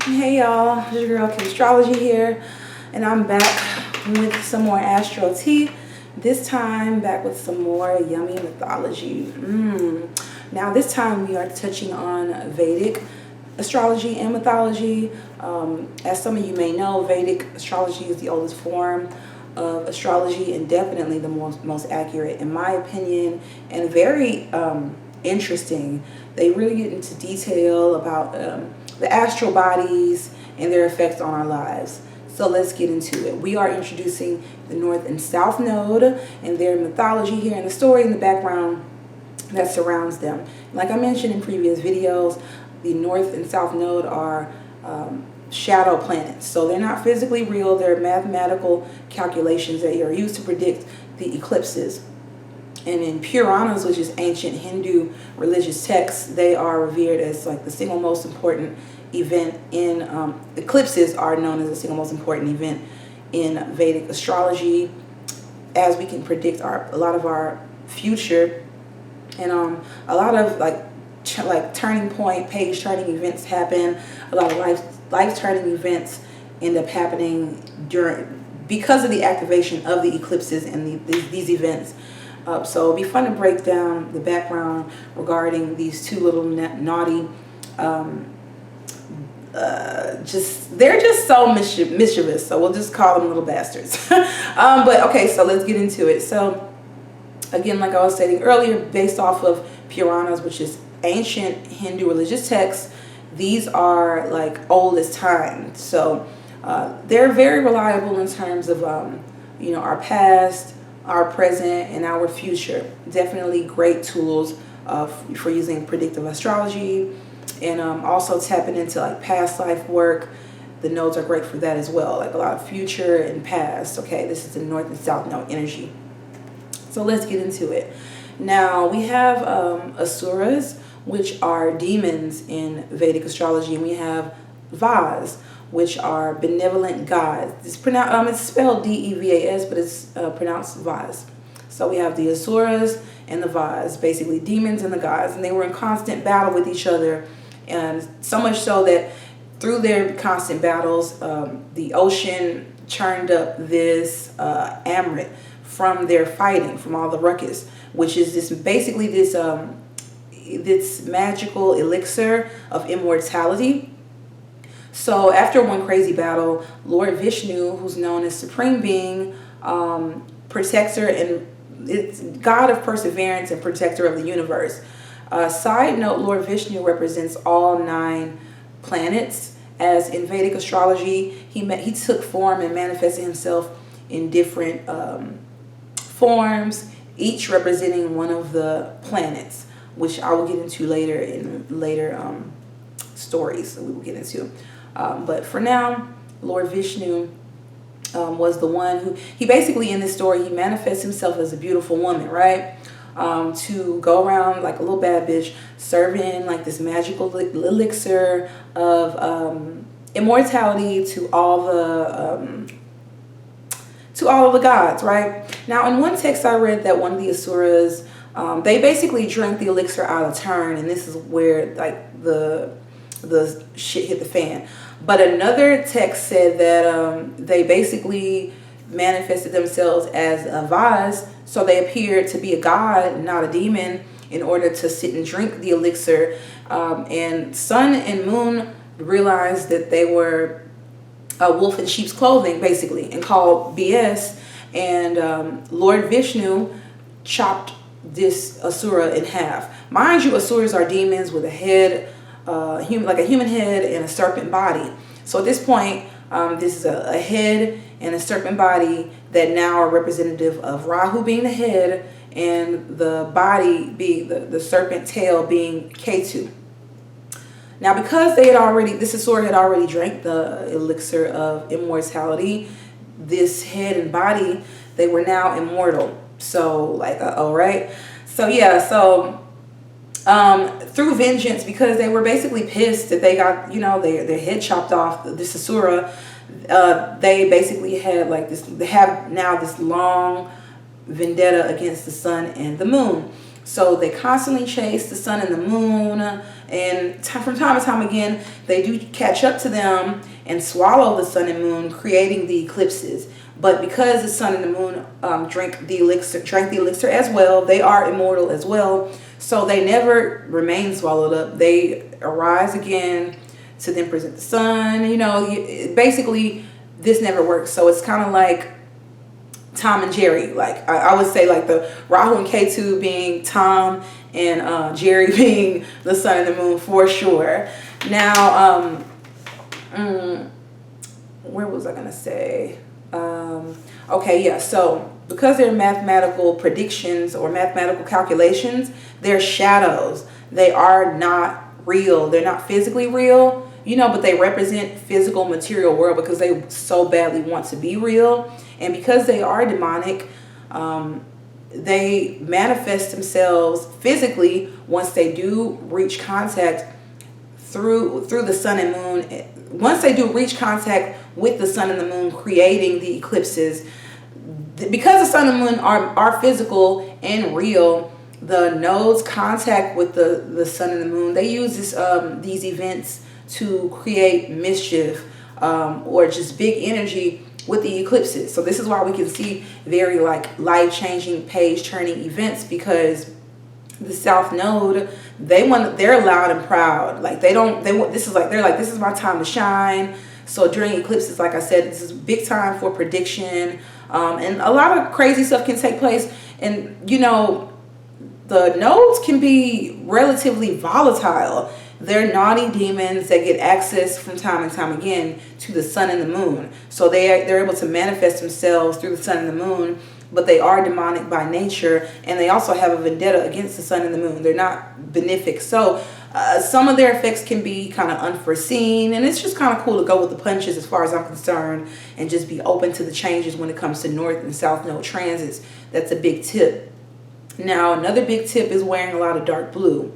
Hey y'all, it's your girl Kimstrology here, and I'm back with some more astro tea. This time back with some more yummy mythology. Now this time we are touching on Vedic astrology and mythology. As some of you may know, Vedic astrology is the oldest form of astrology and definitely the most accurate in my opinion, and very interesting. They really get into detail about the astral bodies and their effects on our lives. So let's get into it. We are introducing the North and South Node and their mythology here and the story in the background that surrounds them. Like I mentioned in previous videos, the North and South Node are shadow planets. So they're not physically real. They're mathematical calculations that are used to predict the eclipses. And in Puranas, which is ancient Hindu religious texts, they are revered as like the single most important event in eclipses are known as the single most important event in Vedic astrology, as we can predict a lot of our future, and a lot of like turning point, page turning events happen. A lot of life turning events end up happening because of the activation of the eclipses and these events. So it'll be fun to break down the background regarding these two little naughty, they're just so mischievous, so we'll just call them little bastards. But okay, so let's get into it. So again, like I was stating earlier, based off of Puranas, which is ancient Hindu religious texts, these are like old as time. So they're very reliable in terms of our past, our present, and our future. Definitely great tools for using predictive astrology, and also tapping into like past life work. The nodes are great for that as well, like a lot of future and past. Okay, this is the North and South node energy. So let's get into it. Now we have asuras, which are demons in Vedic astrology, and we have Vas, which are benevolent gods. It's spelled D-E-V-A-S, but it's pronounced Vas. So we have the asuras and the Vas, basically demons and the gods, and they were in constant battle with each other, and so much so that through their constant battles, the ocean churned up this amrit from their fighting, from all the ruckus, which is this magical elixir of immortality. So after one crazy battle, Lord Vishnu, who's known as Supreme Being, protector and it's God of perseverance and protector of the universe. Side note, Lord Vishnu represents all 9 planets, as in Vedic astrology, he took form and manifested himself in different forms, each representing one of the planets, which I will get into later in later stories that we will get into. But for now, Lord Vishnu was the one who, he basically in this story, he manifests himself as a beautiful woman, right? To go around like a little bad bitch, serving like this magical elixir of immortality to all of the gods, right? Now, in one text I read that one of the asuras, they basically drank the elixir out of turn, and this is where like the shit hit the fan. But another text said that they basically manifested themselves as a Vas, so they appeared to be a god, not a demon, in order to sit and drink the elixir. And sun and moon realized that they were a wolf in sheep's clothing, basically, and called BS. And Lord Vishnu chopped this asura in half. Mind you, asuras are demons with a head, like a human head and a serpent body. So at this point, this is a head and a serpent body that now are representative of Rahu being the head and the body being the serpent tail being Ketu. Now, because this asura had already drank the elixir of immortality, this head and body, they were now immortal. So like, all right. So yeah, so through vengeance, because they were basically pissed that they got, their head chopped off, this asura, they basically had like this, they have now this long vendetta against the sun and the moon. So they constantly chase the sun and the moon, And from time to time again, they do catch up to them and swallow the sun and moon, creating the eclipses. But because the sun and the moon drank the elixir as well, they are immortal as well. So they never remain swallowed up. They arise again to then present the sun. You know, basically this never works. So it's kind of like Tom and Jerry. Like I would say, like the Rahu and Ketu being Tom and Jerry being the sun and the moon for sure. Now, where was I gonna say? Okay, yeah. So because they're mathematical predictions or mathematical calculations, they're shadows. They are not real. They're not physically real, you know, but they represent physical material world because they so badly want to be real. And because they are demonic, they manifest themselves physically once they do reach contact through the sun and moon. Once they do reach contact with the sun and the moon, creating the eclipses, because the sun and moon are physical and real, the nodes contact with the sun and the moon. They use these events to create mischief or just big energy with the eclipses. So this is why we can see very like life-changing, page-turning events, because the South Node, they're loud and proud. Like they're like, this is my time to shine. So during eclipses, like I said, this is big time for prediction. And a lot of crazy stuff can take place. And, you know, the nodes can be relatively volatile. They're naughty demons that get access from time and time again to the sun and the moon. So they're able to manifest themselves through the sun and the moon, but they are demonic by nature, and they also have a vendetta against the sun and the moon. They're not benefic. So some of their effects can be kind of unforeseen, and it's just kind of cool to go with the punches as far as I'm concerned and just be open to the changes when it comes to North and South Node transits. That's a big tip. Now, another big tip is wearing a lot of dark blue.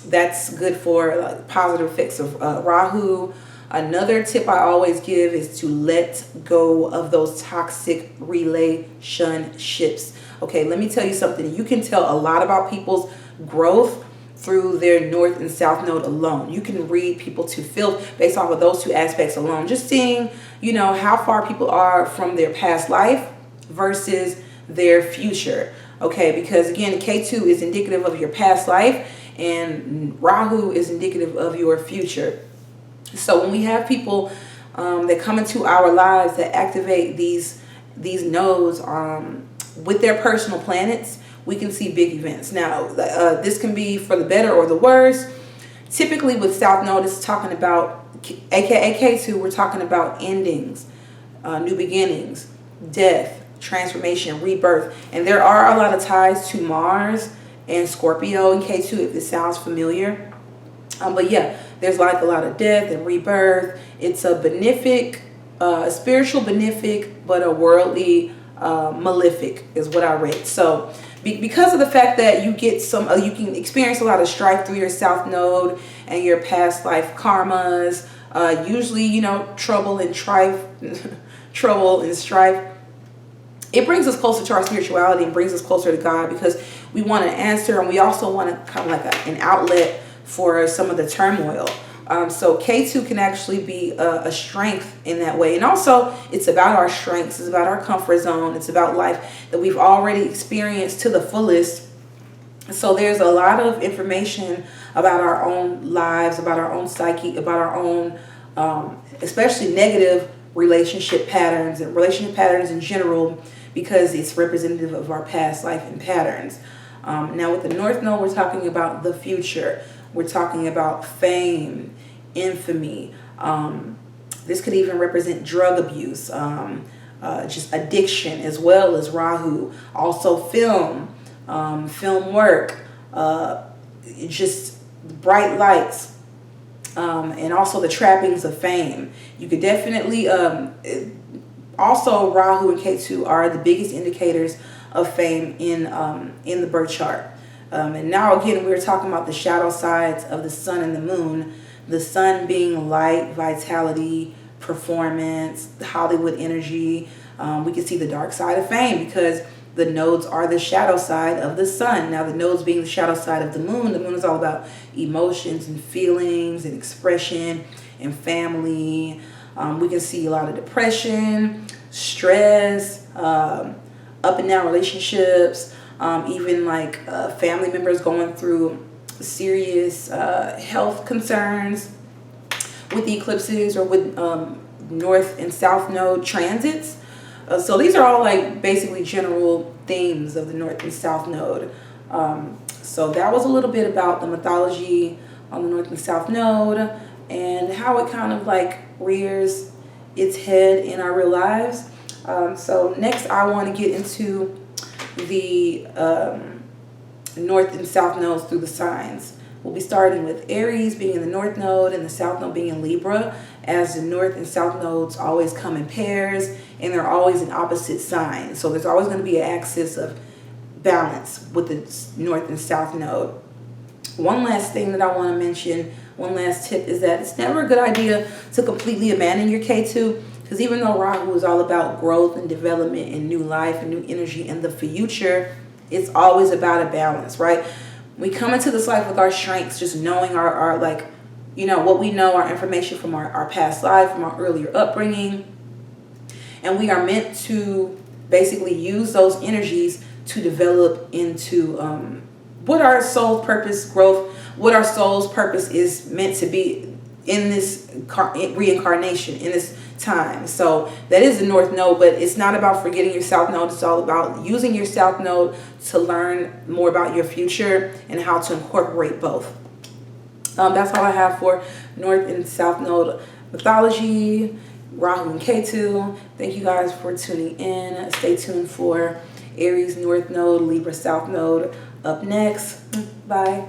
That's good for like, positive effects of Rahu. Another tip I always give is to let go of those toxic relationships. Okay, let me tell you something. You can tell a lot about people's growth through their North and South Node alone. You can read people to filth based off of those two aspects alone. Just seeing, you know, how far people are from their past life versus their future. Okay, because again, Ketu is indicative of your past life and Rahu is indicative of your future. So when we have people that come into our lives that activate these nodes with their personal planets, we can see big events. Now, this can be for the better or the worse. Typically with South Node, it's talking about, aka Ketu, we're talking about endings, new beginnings, death, transformation, rebirth. And there are a lot of ties to Mars and Scorpio and Ketu, if this sounds familiar. But yeah, there's like a lot of death and rebirth. It's a benefic, a spiritual benefic, but a worldly malefic is what I read. So because of the fact that you get you can experience a lot of strife through your South Node and your past life karmas, usually, you know, trouble and strife, it brings us closer to our spirituality and brings us closer to God, because we want an answer and we also want kind of like an outlet for some of the turmoil. So Ketu can actually be a strength in that way. And also it's about our strengths. It's about our comfort zone. It's about life that we've already experienced to the fullest. So there's a lot of information about our own lives, about our own psyche, about our own, especially negative relationship patterns and relationship patterns in general, because it's representative of our past life and patterns. Now with the North Node, we're talking about the future. We're talking about fame, infamy. This could even represent drug abuse, just addiction, as well as Rahu. Also film, film work, just bright lights, and also the trappings of fame. You could definitely, also Rahu and Ketu are the biggest indicators of fame in the birth chart. And now again, we're talking about the shadow sides of the sun and the moon. The sun being light, vitality, performance, Hollywood energy. We can see the dark side of fame, because the nodes are the shadow side of the sun. Now the nodes being the shadow side of the moon is all about emotions and feelings and expression and family. We can see a lot of depression, stress, up and down relationships, even like family members going through serious health concerns with the eclipses or with north and south node transits. So these are all like basically general themes of the north and south node. So that was a little bit about the mythology on the north and south node and how it kind of like rears its head in our real lives. So next I want to get into the north and south nodes through the signs. We'll be starting with Aries being in the north node and the south node being in Libra, as the north and south nodes always come in pairs and they're always in opposite signs. So there's always going to be an axis of balance with the north and south node. One last thing that I want to mention, one last tip, is that it's never a good idea to completely abandon your Ketu, because even though Rahu is all about growth and development and new life and new energy in the future, it's always about a balance, right? We come into this life with our strengths, just knowing our like, you know, what we know, our information from our past life, from our earlier upbringing. And we are meant to basically use those energies to develop into what our soul's purpose, growth, what our soul's purpose is meant to be in this reincarnation, in this time. So that is the north node, but it's not about forgetting your south node. It's all about using your south node to learn more about your future and how to incorporate both. That's all I have for north and south node mythology, Rahu and Ketu. Thank you guys for tuning in. Stay tuned for Aries north node, Libra south node up next. Bye.